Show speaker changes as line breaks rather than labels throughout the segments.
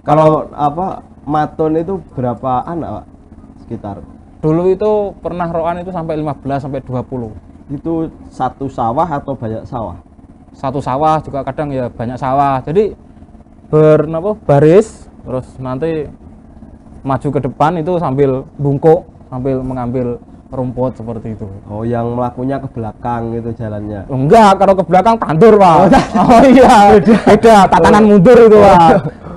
Kalau apa maton itu berapa anak, Pak? Sekitar.
Dulu itu pernah roan itu sampai 15 sampai 20.
Itu satu sawah atau banyak sawah?
Satu sawah juga kadang ya banyak sawah. Jadi baris terus nanti maju ke depan itu sambil bungkuk, sambil mengambil rumput seperti itu.
Oh, yang melakunya ke belakang gitu jalannya.
Enggak, kalau ke belakang tandur, Pak. Oh iya, beda tatanan mundur itu, Pak.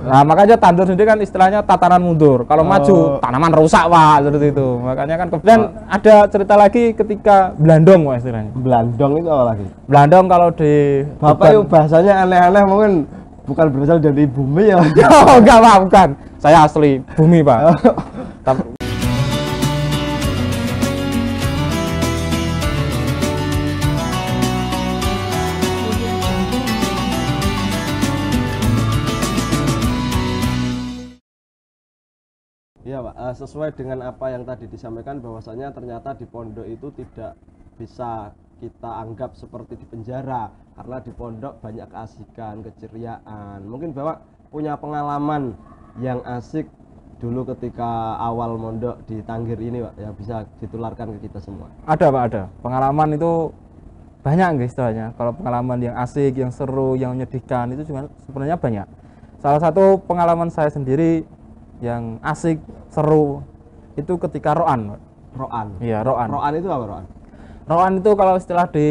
Nah, makanya tandur sendiri kan istilahnya tatanan mundur. Kalau maju, tanaman rusak, Pak, seperti itu. Makanya kan kemudian ada cerita lagi ketika Blandong, Pak, istilahnya.
Blandong itu apa lagi?
Blandong kalau di
Bapak itu bahasanya aneh-aneh, mungkin bukan berasal dari bumi ya.
Oh, enggak, Pak, bukan. Saya asli bumi, Pak. Tapi
Iya, Pak. Sesuai dengan apa yang tadi disampaikan bahwasanya ternyata di pondok itu tidak bisa kita anggap seperti di penjara karena di pondok banyak keasikan, keceriaan. Mungkin Bapak punya pengalaman yang asik dulu ketika awal mondok di Tanggir ini, Pak, yang bisa ditularkan ke kita semua.
ada, Pak, ada. Pengalaman itu banyak guys istilahnya. Kalau pengalaman yang asik, yang seru, yang menyedihkan itu juga sebenarnya banyak. Salah satu pengalaman saya sendiri yang asik, seru itu ketika roan, Pak.
Roan.
Iya, roan.
Roan itu apa, Roan?
Roan itu kalau istilah di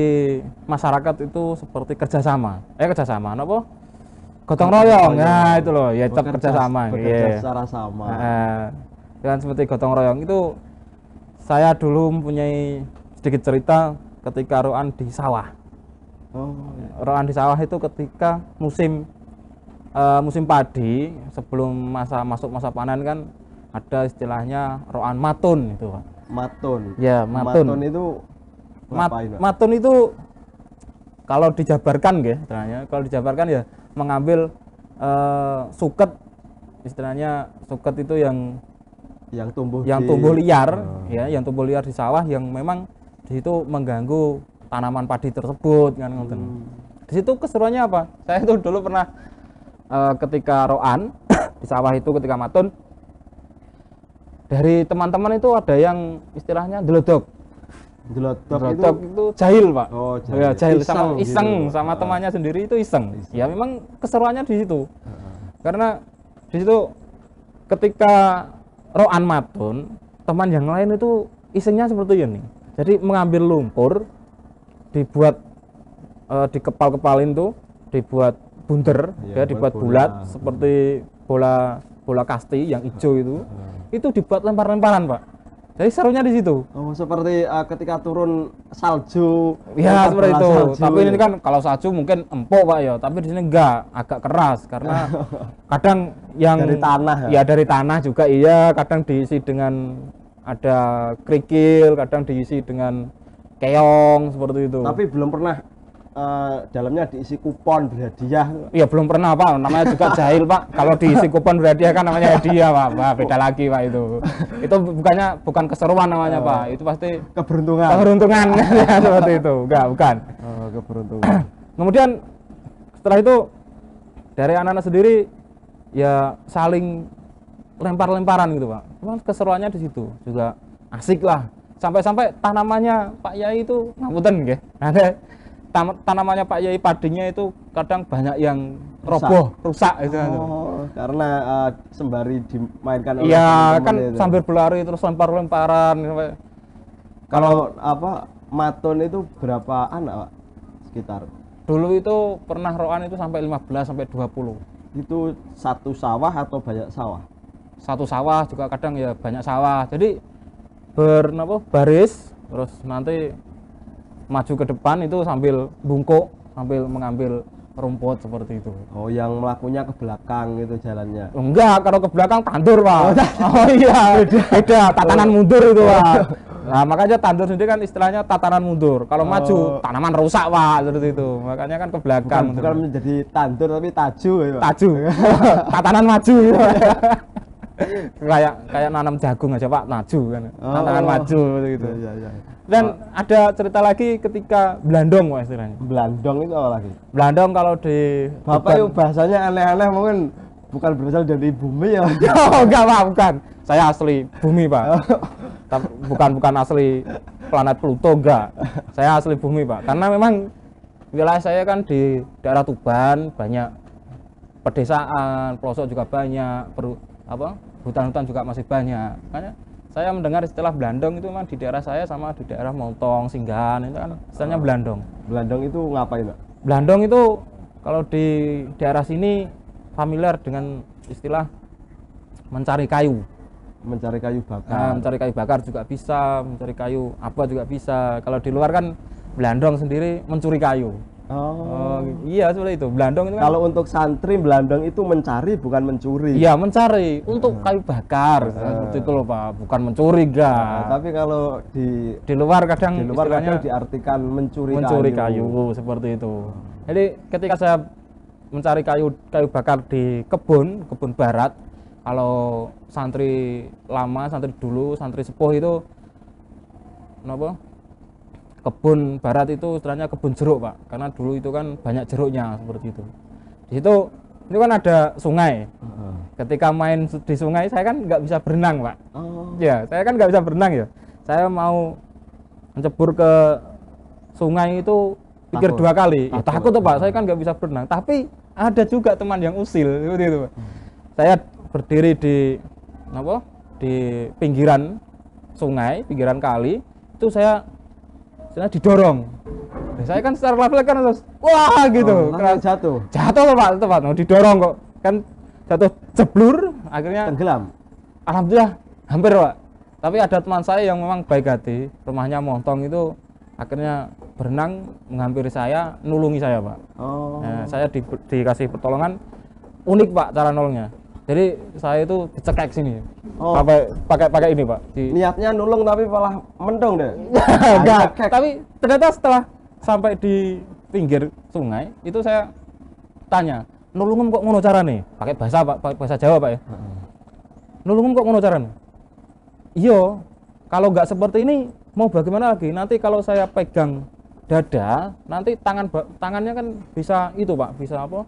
masyarakat itu seperti kerjasama. Kerjasama, apa? Gotong royong. Nah, itu loh, ya tetap kerjasama.
Bekerja secara sama.
Dan seperti gotong royong itu saya dulu mempunyai sedikit cerita ketika roan di sawah.
Oh,
Roan di sawah itu ketika musim padi, sebelum masuk masa panen kan ada istilahnya roan matun itu, Pak.
matun.
Ya, matun.
Matun itu ngapain, Pak?
Matun itu kalau dijabarkan ya, istilahnya kalau dijabarkan ya mengambil suket, istilahnya suket itu yang
tumbuh
liar, ya, yang tumbuh liar di sawah yang memang di situ mengganggu tanaman padi tersebut kan. Di situ keseruannya apa? Saya itu dulu pernah ketika roan di sawah itu ketika matun, dari teman-teman itu ada yang istilahnya delodok itu jahil, Pak.
Oh, jahil.
Ya, jahil sama
Iseng
iseng
gitu.
sama temannya sendiri itu iseng. Ya memang keseruannya di situ. Karena di situ ketika roan matun, teman yang lain itu isengnya seperti ini. Jadi mengambil lumpur, dibuat dikepal-kepalin tuh, dibuat bunder, ya, dibuat bulat seperti bola kasti yang hijau itu dibuat lempar-lemparan, Pak. Jadi serunya di situ.
Oh, seperti ketika turun salju.
Ya, seperti itu.
Salju,
Tapi ini kan kalau salju mungkin empuk, Pak, ya. Tapi di sini enggak, agak keras karena kadang yang
dari tanah.
Ya, dari tanah juga iya, kadang diisi dengan ada kerikil, kadang diisi dengan keong seperti itu.
Tapi belum pernah dalamnya diisi kupon berhadiah.
Iya, belum pernah, Pak. Namanya juga jahil, Pak. Kalau diisi kupon berhadiah kan namanya hadiah, Pak. Wah, beda lagi, Pak, itu. Itu bukan keseruan namanya, Pak. Itu pasti keberuntungan. Ya, seperti itu. Enggak, bukan.
Oh, keberuntungan.
Kemudian setelah itu dari anak-anak sendiri ya saling lempar-lemparan gitu, Pak. Cuman keseruannya di situ juga asik lah. Sampai-sampai tanamannya Pak Yai itu ngapunten nggih. Tanamannya Pak Yai padinya itu kadang banyak yang roboh, rusak itu.
Oh, karena sembari dimainkan oleh
iya, kan
itu.
sambil berlari terus lempar-lemparan.
Kalau apa matun itu berapa anak, Pak? Sekitar.
Dulu itu pernah roan itu sampai 15 sampai 20.
Itu satu sawah atau banyak sawah?
Satu sawah juga kadang ya banyak sawah. Jadi baris terus nanti maju ke depan itu sambil bungkuk, sambil mengambil rumput seperti itu.
Oh, yang melakunya ke belakang gitu jalannya.
Enggak, kalau ke belakang tandur, Pak. Oh iya, beda tatanan mundur itu, Pak. Nah, makanya tandur sendiri kan istilahnya tatanan mundur. Kalau maju, tanaman rusak, Pak, seperti itu. Makanya kan ke belakang.
Bukan menjadi tandur tapi taju ya, Pak.
Taju. Tatanan maju gitu. kayak nanam jagung aja, Pak, maju kan. Tatanan maju gitu.
Iya.
Dan ada cerita lagi ketika Blandong, Pak, istilahnya.
Blandong itu apa lagi?
Blandong kalau di
Bapak itu bahasanya aneh-aneh, mungkin bukan berasal dari bumi ya?
Oh, enggak Pak, bukan. Saya asli bumi Pak. Bukan asli planet Pluto, enggak. Saya asli bumi Pak. Karena memang wilayah saya kan di daerah Tuban, banyak pedesaan, pelosok juga banyak, hutan-hutan juga masih banyak. Makanya saya mendengar istilah Blandong itu memang di daerah saya sama di daerah Montong, Singgahan itu kan istilahnya Blandong.
Blandong itu ngapain Pak?
Blandong itu kalau di daerah sini familiar dengan istilah mencari kayu.
Mencari kayu bakar.
Nah, mencari kayu bakar juga bisa, mencari kayu apa juga bisa. Kalau di luar kan Blandong sendiri mencuri kayu. Oh, iya seperti itu. Blandong itu kan.
Kalau untuk santri Blandong itu mencari bukan mencuri.
Iya, mencari untuk kayu bakar. Seperti itu loh Pak, bukan mencuri enggak.
Tapi kalau di
luar kadang
kadang diartikan mencuri
kayu seperti itu. Jadi ketika saya mencari kayu bakar di kebun barat, kalau santri lama, santri dulu, santri sepuh itu kenapa? Kebun barat itu istilahnya kebun jeruk Pak, karena dulu itu kan banyak jeruknya seperti itu. Di situ itu kan ada sungai. Ketika main di sungai saya kan nggak bisa berenang Pak. Ya, saya kan nggak bisa berenang ya. Saya mau mencebur ke sungai itu pikir dua kali. Ya, takut tuh Pak, saya kan nggak bisa berenang. Tapi ada juga teman yang usil seperti itu Pak. Saya berdiri di pinggiran sungai, pinggiran kali, itu saya didorong. Nah, saya kan secara level kan terus wah gitu. Jatuh loh Pak, itu Pak. Mau didorong kok. Kan jatuh jeblur, akhirnya
tenggelam.
Alhamdulillah hampir Pak. Tapi ada teman saya yang memang baik hati, rumahnya Montong itu akhirnya berenang menghampiri saya, nulungi saya Pak. Nah, saya dikasih pertolongan unik Pak cara nolongnya. Jadi saya itu dicekek sini, pakai ini Pak.
Niatnya nulung tapi malah mendong deh.
Enggak. Tapi ternyata setelah sampai di pinggir sungai itu saya tanya, nulungem kok ngono carane? Pakai bahasa Jawa Pak ya. Nulungem kok ngono carane? Iya, kalau nggak seperti ini mau bagaimana lagi? Nanti kalau saya pegang dada, nanti tangannya kan bisa itu Pak, bisa apa?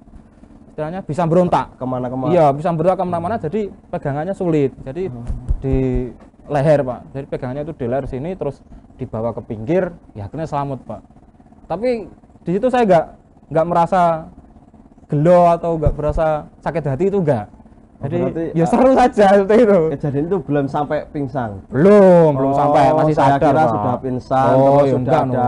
Istilahnya bisa berontak
kemana-kemana.
Iya, bisa berontak kemana-mana, jadi pegangannya sulit. Jadi di leher Pak, jadi pegangannya itu di leher sini, terus dibawa ke pinggir, ya akhirnya selamat Pak. Tapi di situ saya nggak merasa gelo atau nggak merasa sakit hati, itu enggak. Jadi ya seru saja seperti itu.
Kejadian itu belum sampai pingsan.
Belum sampai, masih sadar.
Saya kira sudah pingsan, terus sudah ada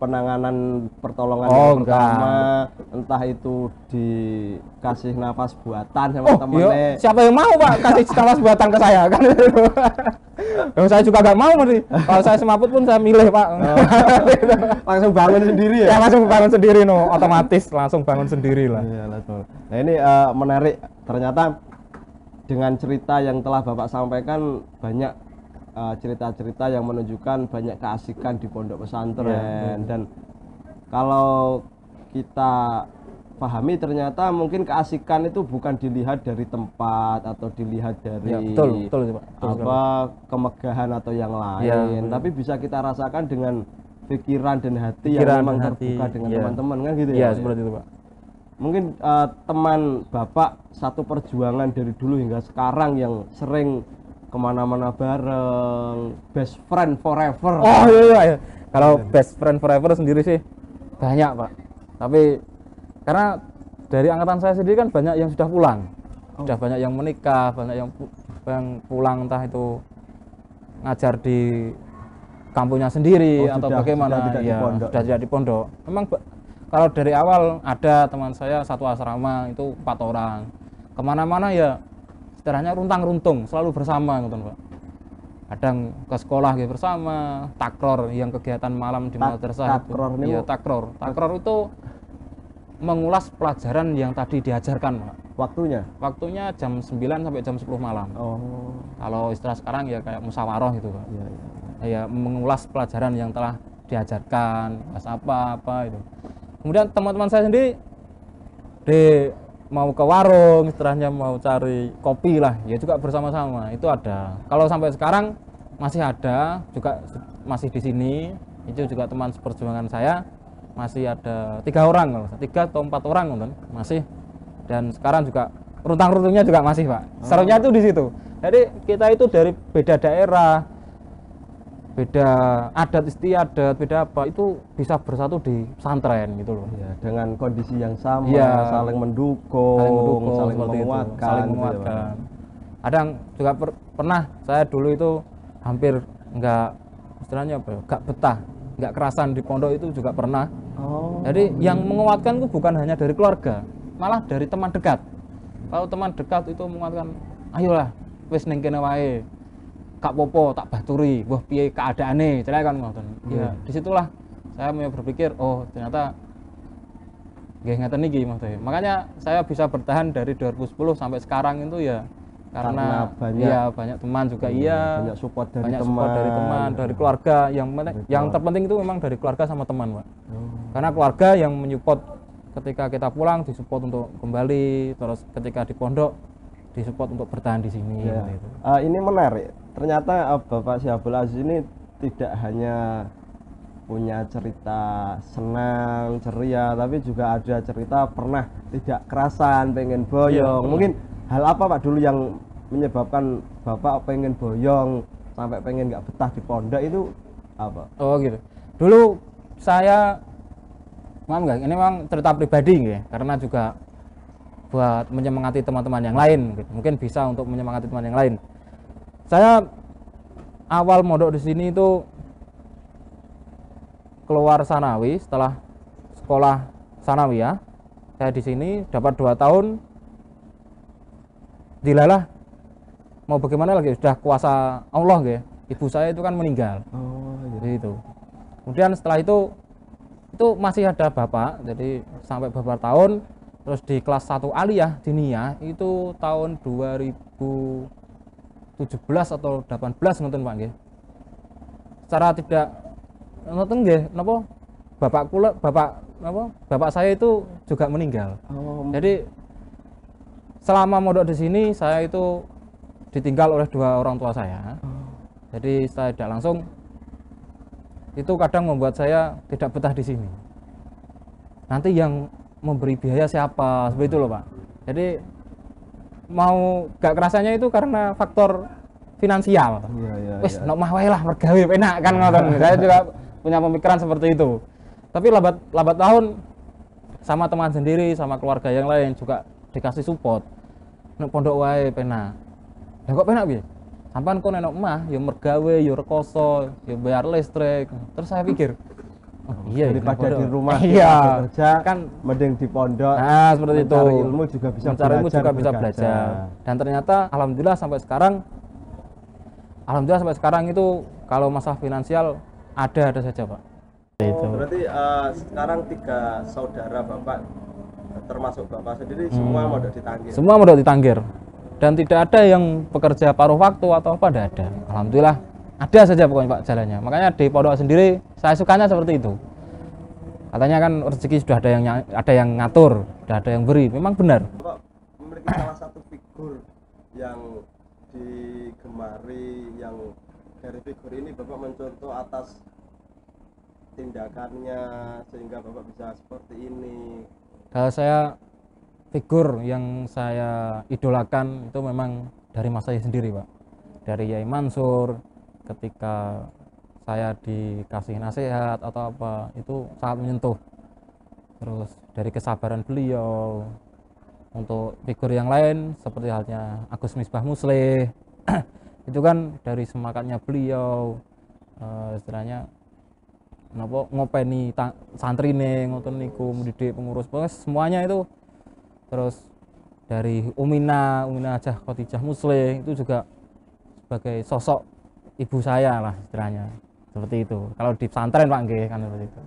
penanganan pertolongan yang pertama, entah itu dikasih nafas buatan sama temennya.
Siapa yang mau Pak kasih nafas buatan ke saya kan? Saya juga nggak mau nih. Kalau saya semaput pun saya milih Pak.
Langsung bangun sendiri ya?
Ya langsung bangun sendiri otomatis langsung bangun sendiri lah.
Iya, betul. Nah ini menarik, ternyata dengan cerita yang telah Bapak sampaikan banyak cerita-cerita yang menunjukkan banyak keasikan di pondok pesantren. Dan kalau kita pahami ternyata mungkin keasikan itu bukan dilihat dari tempat atau dilihat dari kemegahan atau yang lain, tapi bisa kita rasakan dengan pikiran dan hati yang memang terbuka dengan teman-teman kan gitu ya.
Seperti itu Pak.
Mungkin teman Bapak satu perjuangan dari dulu hingga sekarang yang sering kemana-mana bareng, best friend forever.
Oh iya. Kalau best friend forever sendiri sih banyak Pak. Tapi karena dari angkatan saya sendiri kan banyak yang sudah pulang, sudah banyak yang menikah, banyak yang pulang entah itu ngajar di kampungnya sendiri atau bagaimana. Sudah tidak di pondok. Memang kalau dari awal ada teman saya satu asrama itu 4 orang, kemana-mana ya istilahnya runtang-runtung, selalu bersama gitu Pak. Kadang ke sekolah gitu bersama, takror yang kegiatan malam di madrasah itu. Iya, takror. Takror itu mengulas pelajaran yang tadi diajarkan Pak. Waktunya jam 9 sampai jam 10 malam. Kalau istilah sekarang ya kayak musyawarah gitu Pak. Ya mengulas pelajaran yang telah diajarkan, bahas apa itu. Kemudian teman-teman saya sendiri mau ke warung, istilahnya mau cari kopi lah, ya juga bersama-sama itu ada. Kalau sampai sekarang masih ada, juga masih di sini, itu juga teman seperjuangan saya, masih ada 3 orang, 3 atau 4 orang masih. Dan sekarang juga runtang-runtungnya juga masih Pak. Serunya itu di situ. Jadi kita itu dari beda daerah, beda adat istiadat, beda apa, itu bisa bersatu di pesantren gitu loh.
Ya, dengan kondisi yang sama,
Iya.
saling mendukung, saling
seperti itu,
menguatkan,
saling
gitu ya, Pak.
menguatkan. Kadang juga pernah saya dulu itu hampir nggak, istilahnya apa ya, nggak betah, nggak kerasan di pondok itu juga pernah.
Oh,
Jadi yang menguatkan itu bukan hanya dari keluarga, malah dari teman dekat. Kalau teman dekat itu menguatkan, ayolah, wis ning kene wae. Kak popo tak baturi, wah piye keadaane, cerai kan ngoten. Ya, disitulah saya mulai berpikir, oh ternyata nggih ngeten iki maksudnya. Makanya saya bisa bertahan dari 2010 sampai sekarang itu ya karena banyak teman juga,
banyak support dari
banyak
teman,
support dari teman, dari keluarga. Yang terpenting itu memang dari keluarga sama teman, Pak. Karena keluarga yang menyupport ketika kita pulang, disupport untuk kembali, terus ketika di pondok disupport untuk bertahan di sini.
Ya.
Gitu.
Ini menarik. Ternyata Bapak Syihabul Aziz ini tidak hanya punya cerita senang, ceria, tapi juga ada cerita pernah tidak kerasan, pengen boyong. Mungkin hal apa Pak dulu yang menyebabkan Bapak pengen boyong sampai pengen nggak betah di pondok itu apa?
Oh gitu. Dulu saya, maaf nggak, ini memang cerita pribadi ya, karena juga buat menyemangati teman-teman yang lain. Gitu. Mungkin bisa untuk menyemangati teman yang lain. Saya awal mondok di sini itu keluar sanawi, setelah sekolah sanawiyah, saya di sini dapat 2 tahun. Dilalah mau bagaimana lagi, sudah kuasa Allah ya. Ibu saya itu kan meninggal.
Oh,
Jadi itu. Kemudian setelah itu masih ada bapak, jadi sampai beberapa tahun. Terus di kelas 1 aliyah diniyah itu tahun 2017 atau 18 ngoten Pak nggih. Secara tidak ngoten nggih, napa bapak saya itu juga meninggal.
Oh,
Jadi selama mondok di sini saya itu ditinggal oleh 2 orang tua saya. Jadi saya tidak langsung, itu kadang membuat saya tidak betah di sini. Nanti yang memberi biaya siapa, seperti itu loh Pak. Jadi mau gak kerasanya itu karena faktor finansial. Wis nek mah wae lah mergawe penak kan ngoten. Saya juga punya pemikiran seperti itu. Tapi lambat tahun sama teman sendiri, sama keluarga yang lain juga dikasih support. Nek pondok wae penak. Lah kok penak piye? Sampan kok nek omah ya mergawe, ya rekoso, ya bayar listrik. Terus saya pikir, oh, iya
daripada di rumah
iya
kerja
kan
mending di pondok.
Nah, seperti itu.
Mencari ilmu juga bisa
Mencari ilmu juga bisa
bergajah.
belajar. Dan ternyata alhamdulillah sampai sekarang itu kalau masalah finansial ada saja, Pak.
Oh, berarti sekarang 3 saudara Bapak termasuk Bapak sendiri semua mondok di Tanggir.
Semua mondok di Tanggir. Dan tidak ada yang bekerja paruh waktu atau apa, tidak ada. Alhamdulillah ada saja pokoknya Pak jalannya. Makanya di pondok sendiri saya sukanya seperti itu. Katanya kan rezeki sudah ada yang ngatur, sudah ada yang beri. Memang benar.
Bapak memiliki salah satu figur yang digemari, yang dari figur ini Bapak mencontoh atas tindakannya sehingga Bapak bisa seperti ini.
Kalau saya, figur yang saya idolakan itu memang dari mas saya sendiri Pak. Dari Yai Mansur, ketika saya dikasih nasihat atau apa, itu sangat menyentuh. Terus dari kesabaran beliau. Untuk figur yang lain seperti halnya Agus Misbah Musleh, itu kan dari semangatnya beliau, istilahnya ngopeni santrine ngoten niku, mendidik pengurus, semuanya itu. Terus dari Umina Hajah Khotijah Musleh itu juga sebagai sosok ibu saya lah istilahnya, seperti itu. Kalau di pesantren Pak nggih kan seperti itu.